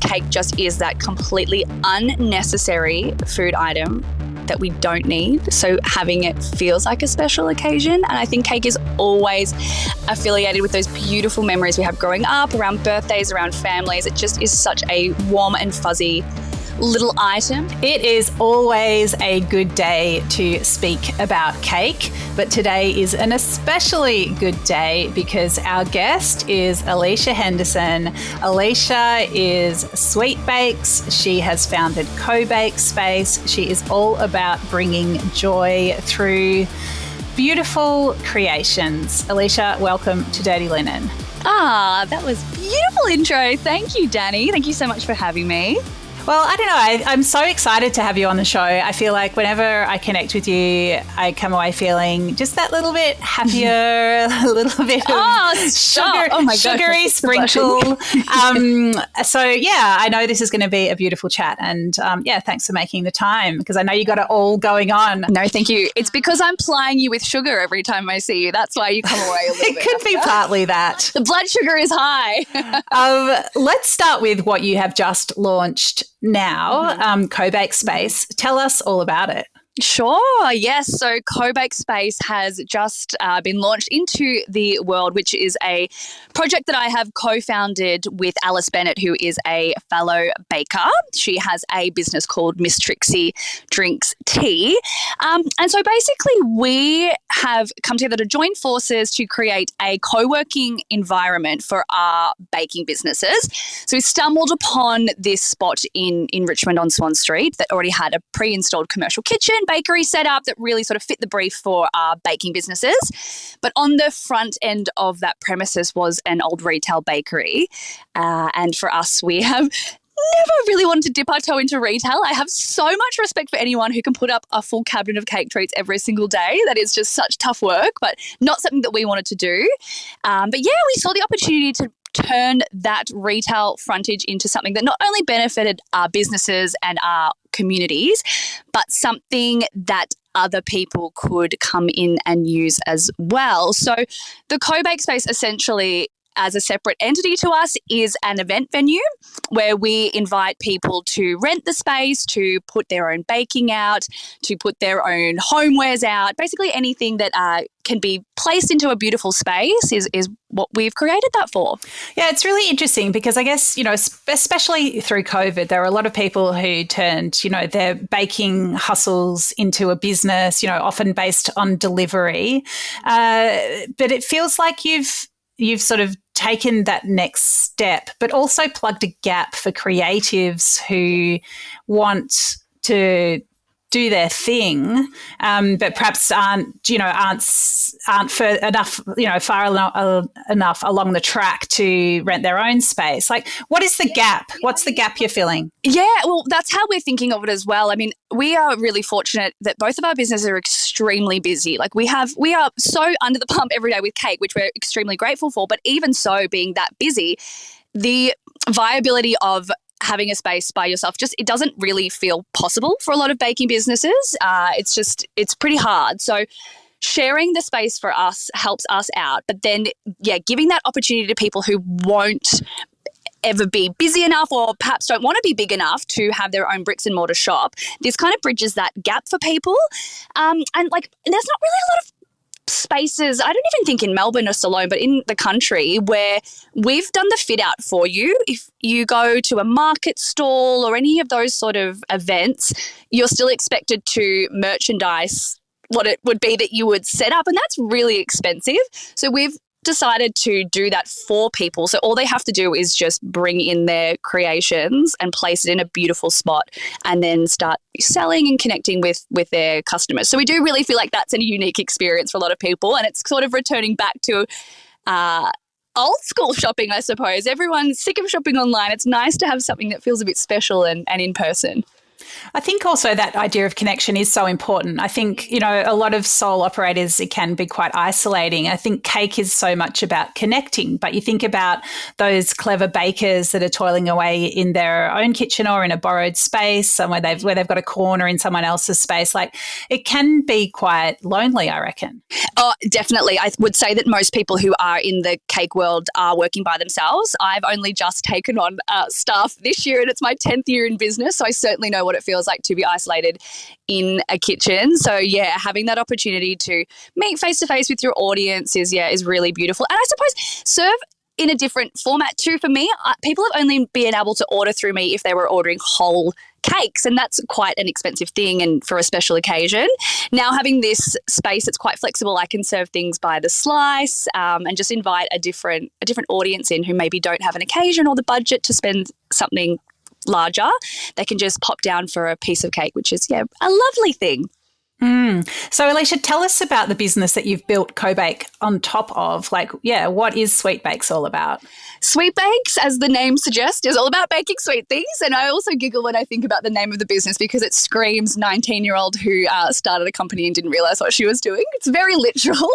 cake just is that completely unnecessary food item that we don't need. So having it feels like a special occasion. And I think cake is always affiliated with those beautiful memories we have growing up, around birthdays, around families. It just is such a warm and fuzzy little item. It is always a good day to speak about cake, but today is an especially good day because our guest is Alisha Henderson. Alisha is Sweet Bakes. She has founded Co.Bake Space. She is all about bringing joy through beautiful creations. Alisha, welcome to Dirty Linen. That was a beautiful intro. Thank you, Dani. Thank you so much for having me. Well, I don't know. I'm so excited to have you on the show. I feel like whenever I connect with you, I come away feeling just that little bit happier, a little bit of sugary sprinkle. So, yeah, I know this is going to be a beautiful chat. And, thanks for making the time because I know you got it all going on. No, thank you. It's because I'm plying you with sugar every time I see you. That's why you come away a little bit. It could be partly that. The blood sugar is high. Let's start with what you have just launched now, Co.Bake Space. Tell us all about it. Sure, yes. So Co.Bake Space has just been launched into the world, which is a project that I have co-founded with Alice Bennett, who is a fellow baker. She has a business called Miss Trixie Drinks Tea. And so basically we have come together to join forces to create a co-working environment for our baking businesses. So we stumbled upon this spot in Richmond on Swan Street that already had a pre-installed commercial kitchen, bakery setup that really sort of fit the brief for our baking businesses. But on the front end of that premises was an old retail bakery. And for us, we have never really wanted to dip our toe into retail. I have so much respect for anyone who can put up a full cabinet of cake treats every single day. That is just such tough work, but not something that we wanted to do. But yeah, we saw the opportunity to turn that retail frontage into something that not only benefited our businesses and our communities, but something that other people could come in and use as well. So the Co.Bake Space essentially, as a separate entity to us, is an event venue where we invite people to rent the space, to put their own baking out, to put their own homewares out. Basically anything that can be placed into a beautiful space is what we've created that for. Yeah, it's really interesting because I guess, especially through COVID, there are a lot of people who turned, their baking hustles into a business, often based on delivery. But it feels like you've sort of taken that next step, but also plugged a gap for creatives who want to do their thing, but perhaps aren't far enough along the track to rent their own space. Like, what is the gap? What's the gap you're filling? Yeah, well, that's how we're thinking of it as well. I mean, we are really fortunate that both of our businesses are extremely busy. Like we are so under the pump every day with cake, which we're extremely grateful for. But even so, being that busy, the viability of having a space by yourself it doesn't really feel possible for a lot of baking businesses. It's pretty hard. So sharing the space for us helps us out. But then, giving that opportunity to people who won't ever be busy enough or perhaps don't want to be big enough to have their own bricks and mortar shop, this kind of bridges that gap for people. And there's not really a lot of spaces, I don't even think in Melbourne or alone, but in the country where we've done the fit out for you. If you go to a market stall or any of those sort of events, you're still expected to merchandise what it would be that you would set up, and that's really expensive. So we've decided to do that for people. So all they have to do is just bring in their creations and place it in a beautiful spot and then start selling and connecting with their customers. So we do really feel like that's a unique experience for a lot of people, and it's sort of returning back to old school shopping, I suppose. Everyone's sick of shopping online. It's nice to have something that feels a bit special and in person. I think also that idea of connection is so important. I think, a lot of sole operators, it can be quite isolating. I think cake is so much about connecting, but you think about those clever bakers that are toiling away in their own kitchen or in a borrowed space, somewhere where they've got a corner in someone else's space. Like, it can be quite lonely, I reckon. Oh, definitely. I would say that most people who are in the cake world are working by themselves. I've only just taken on staff this year, and it's my 10th year in business, so I certainly know what it feels like to be isolated in a kitchen. So, yeah, having that opportunity to meet face-to-face with your audience is really beautiful. And I suppose serve in a different format too. For me, people have only been able to order through me if they were ordering whole cakes, and that's quite an expensive thing and for a special occasion. Now, having this space that's quite flexible, I can serve things by the slice, and just invite a different audience in who maybe don't have an occasion or the budget to spend something larger. They can just pop down for a piece of cake, which is a lovely thing. So, Alisha, tell us about the business that you've built Co.Bake on top of. What is Sweet Bakes all about? Sweet Bakes, as the name suggests, is all about baking sweet things. And I also giggle when I think about the name of the business because it screams 19-year-old who started a company and didn't realise what she was doing. It's very literal.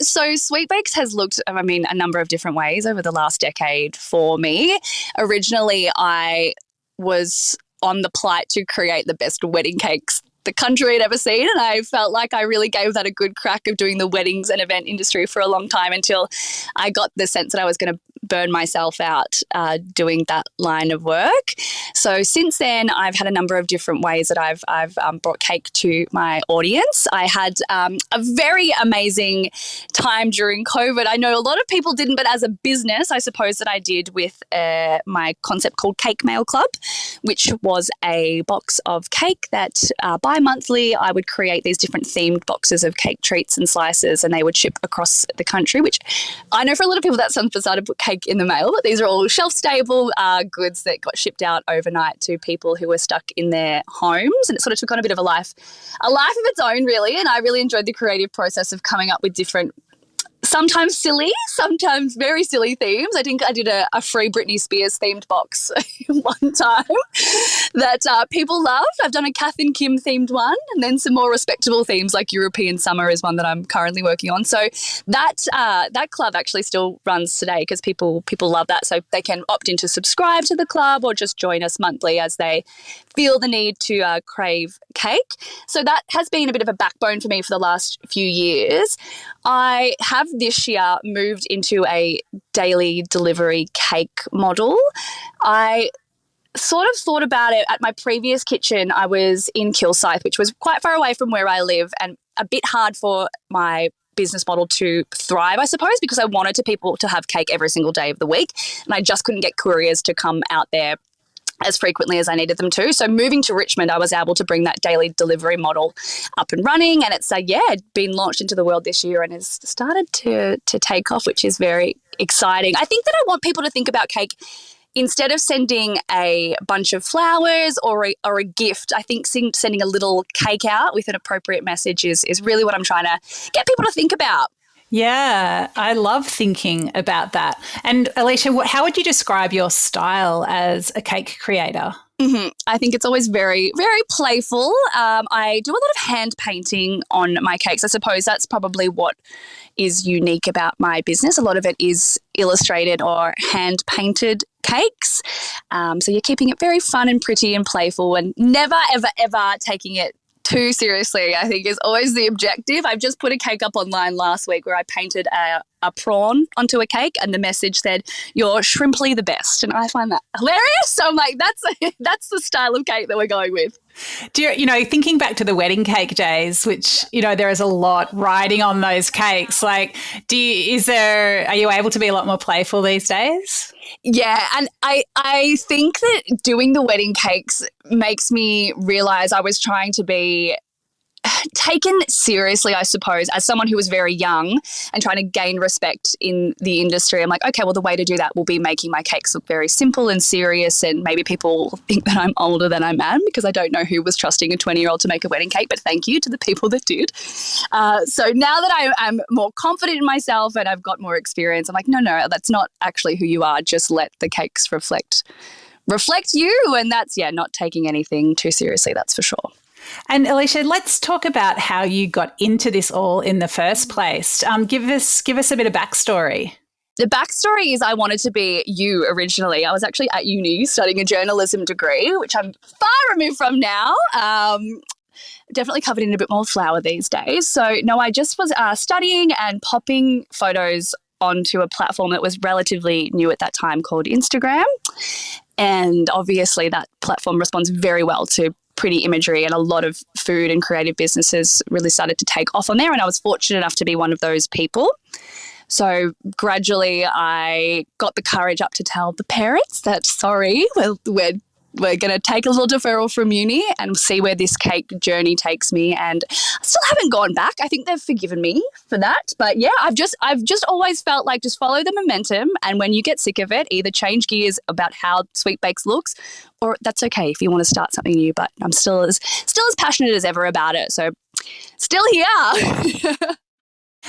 So Sweet Bakes has looked, a number of different ways over the last decade for me. Originally, I was on the plight to create the best wedding cakes the country had ever seen, and I felt like I really gave that a good crack of doing the weddings and event industry for a long time until I got the sense that I was going to burn myself out doing that line of work. So since then, I've had a number of different ways that I've brought cake to my audience. I had a very amazing time during COVID. I know a lot of people didn't, but as a business, I suppose that I did with my concept called Cake Mail Club, which was a box of cake that bi-monthly I would create these different themed boxes of cake treats and slices, and they would ship across the country, which I know for a lot of people that sounds bizarre to put cake in the mail, but these are all shelf-stable goods that got shipped out overnight to people who were stuck in their homes, and it sort of took on a bit of a life of its own, really, and I really enjoyed the creative process of coming up with different, sometimes silly, sometimes very silly themes. I think I did a free Britney Spears themed box one time that people loved. I've done a Kath and Kim themed one, and then some more respectable themes like European summer is one that I'm currently working on. So that club actually still runs today because people love that. So they can opt in to subscribe to the club or just join us monthly as they feel the need to crave cake. So that has been a bit of a backbone for me for the last few years. I have this year moved into a daily delivery cake model. I sort of thought about it at my previous kitchen. I was in Kilsyth, which was quite far away from where I live and a bit hard for my business model to thrive, I suppose, because I wanted people to have cake every single day of the week, and I just couldn't get couriers to come out there as frequently as I needed them to. So moving to Richmond, I was able to bring that daily delivery model up and running, and it's been launched into the world this year and has started to take off, which is very exciting. I think that I want people to think about cake instead of sending a bunch of flowers or a gift. I think sending a little cake out with an appropriate message is really what I'm trying to get people to think about. Yeah, I love thinking about that. And Alisha, how would you describe your style as a cake creator? Mm-hmm. I think it's always very, very playful. I do a lot of hand painting on my cakes. I suppose that's probably what is unique about my business. A lot of it is illustrated or hand painted cakes. So you're keeping it very fun and pretty and playful and never, ever, ever taking it too seriously, I think, is always the objective. I've just put a cake up online last week where I painted a prawn onto a cake and the message said, "You're shrimply the best." And I find that hilarious. So I'm like, that's the style of cake that we're going with. Do you, thinking back to the wedding cake days, which, there is a lot riding on those cakes, are you able to be a lot more playful these days? Yeah, and I think that doing the wedding cakes makes me realise I was trying to be taken seriously, I suppose, as someone who was very young and trying to gain respect in the industry. I'm like, okay, well, the way to do that will be making my cakes look very simple and serious, and maybe people think that I'm older than I am because I don't know who was trusting a 20-year-old to make a wedding cake, but thank you to the people that did. So now that I am more confident in myself and I've got more experience, I'm like, no, that's not actually who you are. Just let the cakes reflect reflect you. And that's, not taking anything too seriously, that's for sure. And Alisha, let's talk about how you got into this all in the first place. Give us a bit of backstory. The backstory is I wanted to be you originally. I was actually at uni studying a journalism degree, which I'm far removed from now. Definitely covered in a bit more flour these days. So, no, I just was studying and popping photos onto a platform that was relatively new at that time called Instagram. And obviously that platform responds very well to pretty imagery, and a lot of food and creative businesses really started to take off on there. And I was fortunate enough to be one of those people. So gradually I got the courage up to tell the parents that, sorry, we're going to take a little deferral from uni and see where this cake journey takes me. And I still haven't gone back. I think they've forgiven me for that. But yeah, I've just always felt like just follow the momentum. And when you get sick of it, either change gears about how Sweet Bakes looks, or that's okay if you want to start something new. But I'm still as passionate as ever about it. So still here.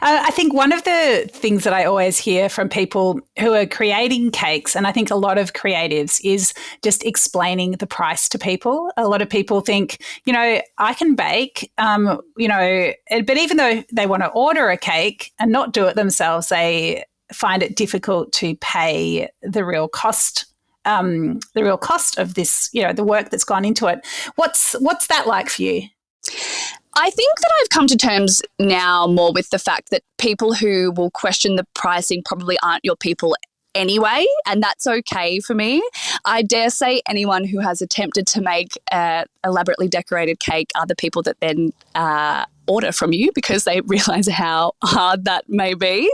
I think one of the things that I always hear from people who are creating cakes, and I think a lot of creatives, is just explaining the price to people. A lot of people think, I can bake, but even though they want to order a cake and not do it themselves, they find it difficult to pay the real cost of this, the work that's gone into it. What's that like for you? I think that I've come to terms now more with the fact that people who will question the pricing probably aren't your people anyway, and that's okay for me. I dare say anyone who has attempted to make an elaborately decorated cake are the people that then order from you because they realise how hard that may be.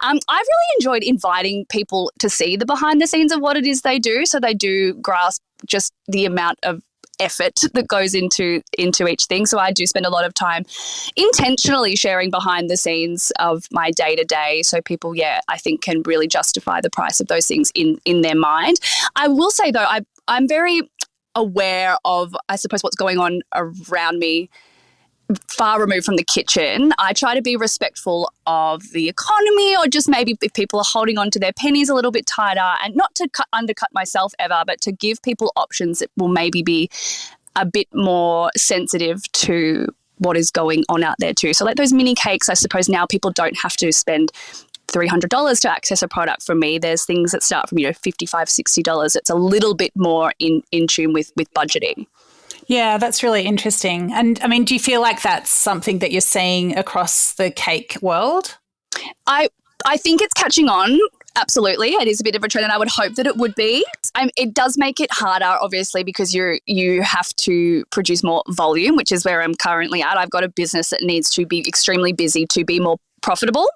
I've really enjoyed inviting people to see the behind the scenes of what it is they do, so they do grasp just the amount of effort that goes into each thing. So I do spend a lot of time intentionally sharing behind the scenes of my day-to-day, so people, I think, can really justify the price of those things in their mind. I will say, though, I'm very aware of, I suppose, what's going on around me, far removed from the kitchen. I try to be respectful of the economy, or just maybe if people are holding on to their pennies a little bit tighter, and not to undercut myself ever, but to give people options that will maybe be a bit more sensitive to what is going on out there too. So like those mini cakes, I suppose now people don't have to spend $300 to access a product from me. There's things that start from, $55, $60. It's a little bit more in tune with budgeting. Yeah, that's really interesting. And I mean, do you feel like that's something that you're seeing across the cake world? I think it's catching on. Absolutely. It is a bit of a trend, and I would hope that it would be. It does make it harder, obviously, because you have to produce more volume, which is where I'm currently at. I've got a business that needs to be extremely busy to be more profitable.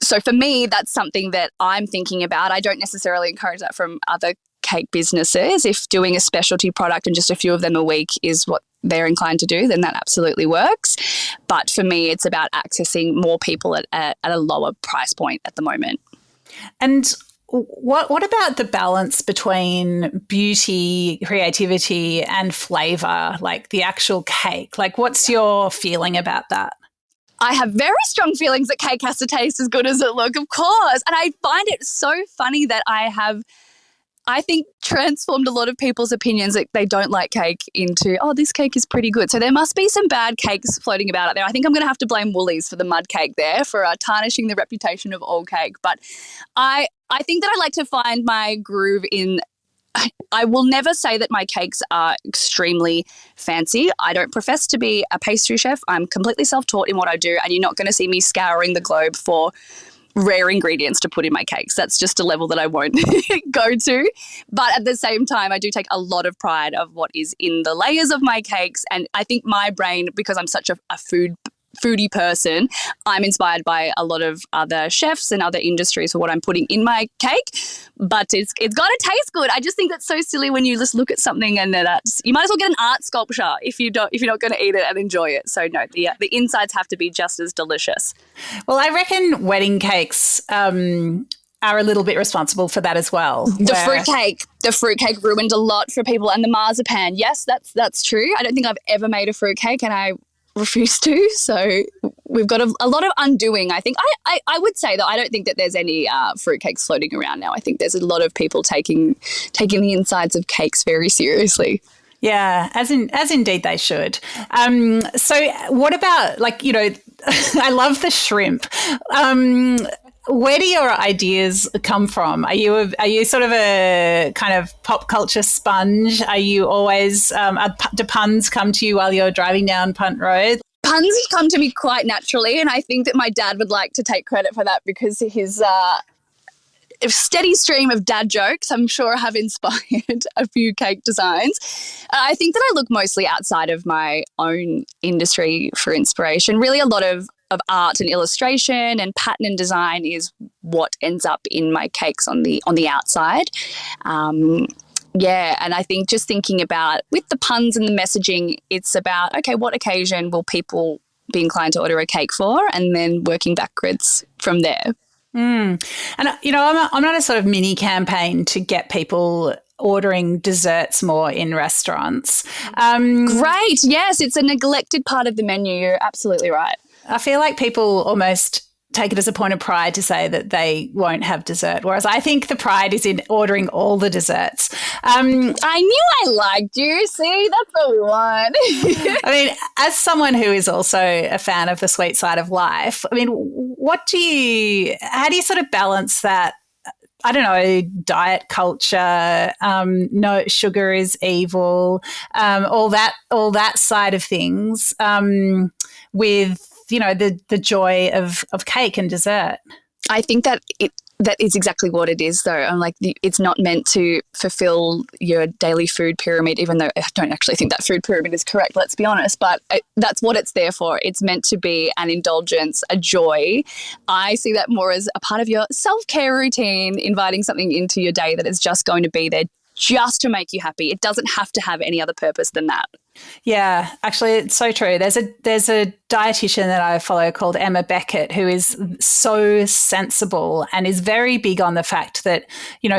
So for me, that's something that I'm thinking about. I don't necessarily encourage that from other cake businesses. If doing a specialty product and just a few of them a week is what they're inclined to do, then that absolutely works. But for me, it's about accessing more people at a lower price point at the moment. And what about the balance between beauty, creativity and flavour, like the actual cake? Like, what's your feeling about that? I have very strong feelings that cake has to taste as good as it looks, of course. And I find it so funny that I think, transformed a lot of people's opinions that they don't like cake into, this cake is pretty good. So there must be some bad cakes floating about out there. I think I'm going to have to blame Woolies for the mud cake there, for tarnishing the reputation of all cake. But I think that I like to find my groove in. I will never say that my cakes are extremely fancy. I don't profess to be a pastry chef. I'm completely self-taught in what I do, and you're not going to see me scouring the globe for rare ingredients to put in my cakes. That's just a level that I won't go to. But at the same time, I do take a lot of pride of what is in the layers of my cakes. And I think my brain, because I'm such a foodie person, I'm inspired by a lot of other chefs and other industries for what I'm putting in my cake. But it's got to taste good. I just think that's so silly when you just look at something and you might as well get an art sculpture if you're not going to eat it and enjoy it. So no, the insides have to be just as delicious. Well, I reckon wedding cakes are a little bit responsible for that as well. The fruitcake ruined a lot for people, and the marzipan. Yes, that's true. I don't think I've ever made a fruitcake, and I refuse to. So we've got a lot of undoing, I think. I would say that I don't think that there's any fruitcakes floating around now. I think there's a lot of people taking the insides of cakes very seriously. Yeah, as indeed they should. So what about, like, I love the shrimp. Where do your ideas come from? Are you sort of a kind of pop culture sponge? Are you always do puns come to you while you're driving down Punt Road? Puns come to me quite naturally, and I think that my dad would like to take credit for that because his steady stream of dad jokes, I'm sure, have inspired a few cake designs. I think that I look mostly outside of my own industry for inspiration. Really, a lot of art and illustration and pattern and design is what ends up in my cakes on the outside. Yeah, and I think just thinking about, with the puns and the messaging, it's about, okay, what occasion will people be inclined to order a cake for, and then working backwards from there. And, I'm on a sort of mini campaign to get people ordering desserts more in restaurants. Great. Yes, it's a neglected part of the menu. You're absolutely right. I feel like people almost take it as a point of pride to say that they won't have dessert, whereas I think the pride is in ordering all the desserts. I knew I liked you. See, that's what we want. I mean, as someone who is also a fan of the sweet side of life, I mean, how do you sort of balance that? I don't know, diet culture, no, sugar is evil, all that side of things, with the joy of cake and dessert. I think that that is exactly what it is, though. I'm like, it's not meant to fulfill your daily food pyramid, even though I don't actually think that food pyramid is correct, let's be honest, but that's what it's there for. It's meant to be an indulgence, a joy. I see that more as a part of your self-care routine, inviting something into your day that is just going to be there just to make you happy. It doesn't have to have any other purpose than that. Yeah, actually, it's so true. There's a dietitian that I follow called Emma Beckett, who is so sensible and is very big on the fact that,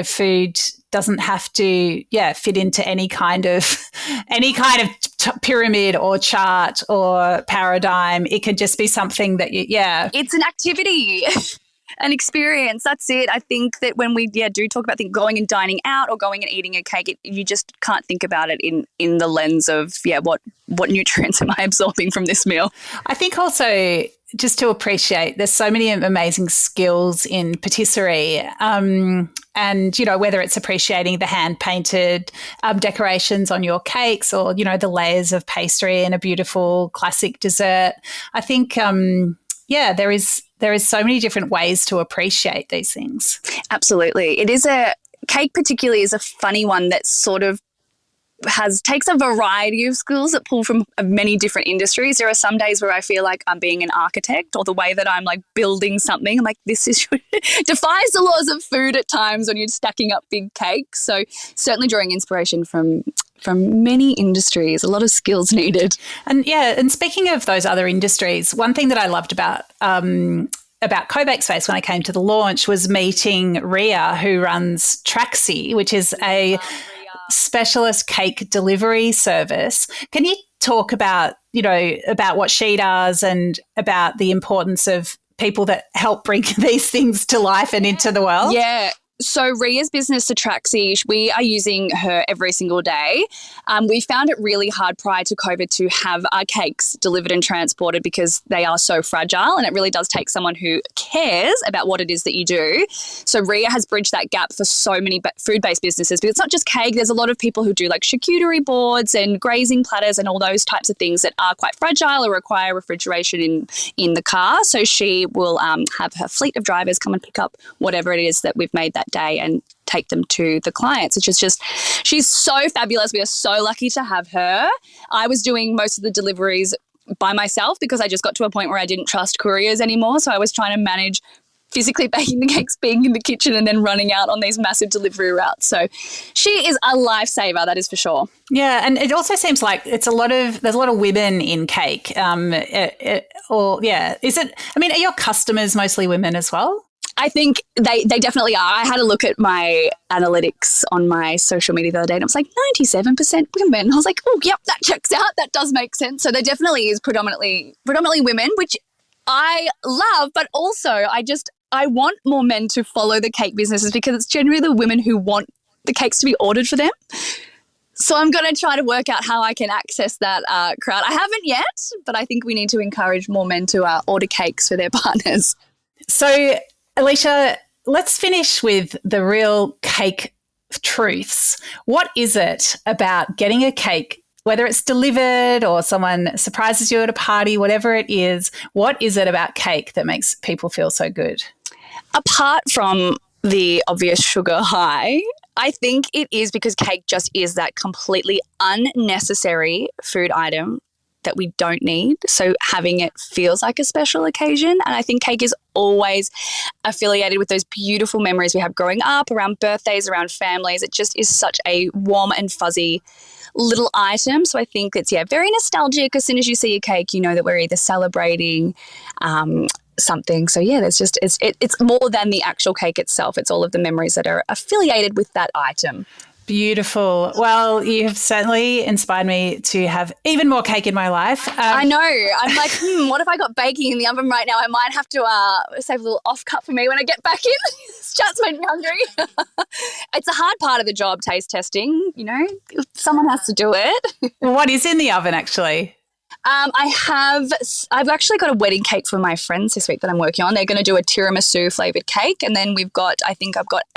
food doesn't have to fit into any kind of pyramid or chart or paradigm. It could just be something that it's an activity. An experience. That's it. I think that when we do talk about going and dining out or going and eating a cake, you just can't think about it in the lens of what nutrients am I absorbing from this meal. I think also just to appreciate there's so many amazing skills in patisserie, and whether it's appreciating the hand painted decorations on your cakes or the layers of pastry in a beautiful classic dessert. I think there is so many different ways to appreciate these things. Absolutely. Cake particularly is a funny one that sort of takes a variety of skills that pull from many different industries. There are some days where I feel like I'm being an architect, or the way that I'm like building something, I'm like, this is defies the laws of food at times when you're stacking up big cakes. So certainly drawing inspiration from many industries, a lot of skills needed. And speaking of those other industries, one thing that I loved about Co.Bake Space when I came to the launch was meeting Ria, who runs Traxi, which is a specialist cake delivery service. Can you talk about what she does and about the importance of people that help bring these things to life and into the world? Yeah. So Ria's business, Atraxi, we are using her every single day. We found it really hard prior to COVID to have our cakes delivered and transported because they are so fragile, and it really does take someone who cares about what it is that you do. So Ria has bridged that gap for so many food-based businesses, because it's not just cake. There's a lot of people who do like charcuterie boards and grazing platters and all those types of things that are quite fragile or require refrigeration in the car. So she will have her fleet of drivers come and pick up whatever it is that we've made that day and take them to the clients, which is just, she's so fabulous. We are so lucky to have her. I was doing most of the deliveries by myself because I just got to a point where I didn't trust couriers anymore. So I was trying to manage physically baking the cakes, being in the kitchen, and then running out on these massive delivery routes. So she is a lifesaver, that is for sure. Yeah, and it also seems like there's a lot of women in cake. Is it? I mean, are your customers mostly women as well? I think they definitely are. I had a look at my analytics on my social media the other day and it was like 97% women. I was like, oh, yep, that checks out. That does make sense. So there definitely is predominantly women, which I love, but also I want more men to follow the cake businesses because it's generally the women who want the cakes to be ordered for them. So I'm going to try to work out how I can access that crowd. I haven't yet, but I think we need to encourage more men to order cakes for their partners. So, Alisha, let's finish with the real cake truths. What is it about getting a cake, whether it's delivered or someone surprises you at a party, whatever it is, what is it about cake that makes people feel so good? Apart from the obvious sugar high, I think it is because cake just is that completely unnecessary food item that we don't need. So having it feels like a special occasion. And I think cake is always affiliated with those beautiful memories we have growing up, around birthdays, around families. It just is such a warm and fuzzy little item. So I think it's, very nostalgic. As soon as you see a cake, you know that we're either celebrating something. So there's just, it's more than the actual cake itself. It's all of the memories that are affiliated with that item. Beautiful. Well, you have certainly inspired me to have even more cake in my life. I know. I'm like, what if I got baking in the oven right now? I might have to save a little off cut for me when I get back in. It's just made me hungry. It's a hard part of the job, taste testing. Someone has to do it. What is in the oven actually? I've actually got a wedding cake for my friends this week that I'm working on. They're going to do a tiramisu flavoured cake. And then I've got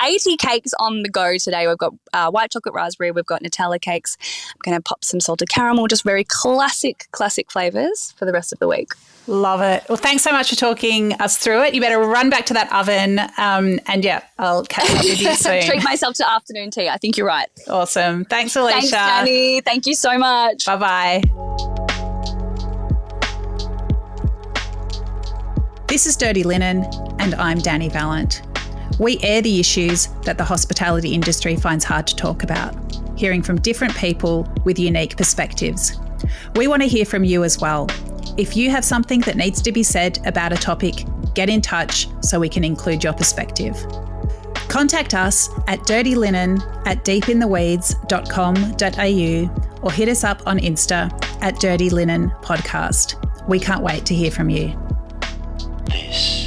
80 cakes on the go today. We've got white chocolate raspberry. We've got Nutella cakes. I'm going to pop some salted caramel, just very classic flavours for the rest of the week. Love it. Well, thanks so much for talking us through it. You better run back to that oven. I'll catch up with you soon. Treat myself to afternoon tea. I think you're right. Awesome. Thanks, Alisha. Thanks, Dani. Thank you so much. Bye-bye. This is Dirty Linen, and I'm Dani Valent. We air the issues that the hospitality industry finds hard to talk about, hearing from different people with unique perspectives. We want to hear from you as well. If you have something that needs to be said about a topic, get in touch so we can include your perspective. Contact us at dirtyLinen@deepintheweeds.com.au or hit us up on Insta at Dirty Linen Podcast. We can't wait to hear from you. This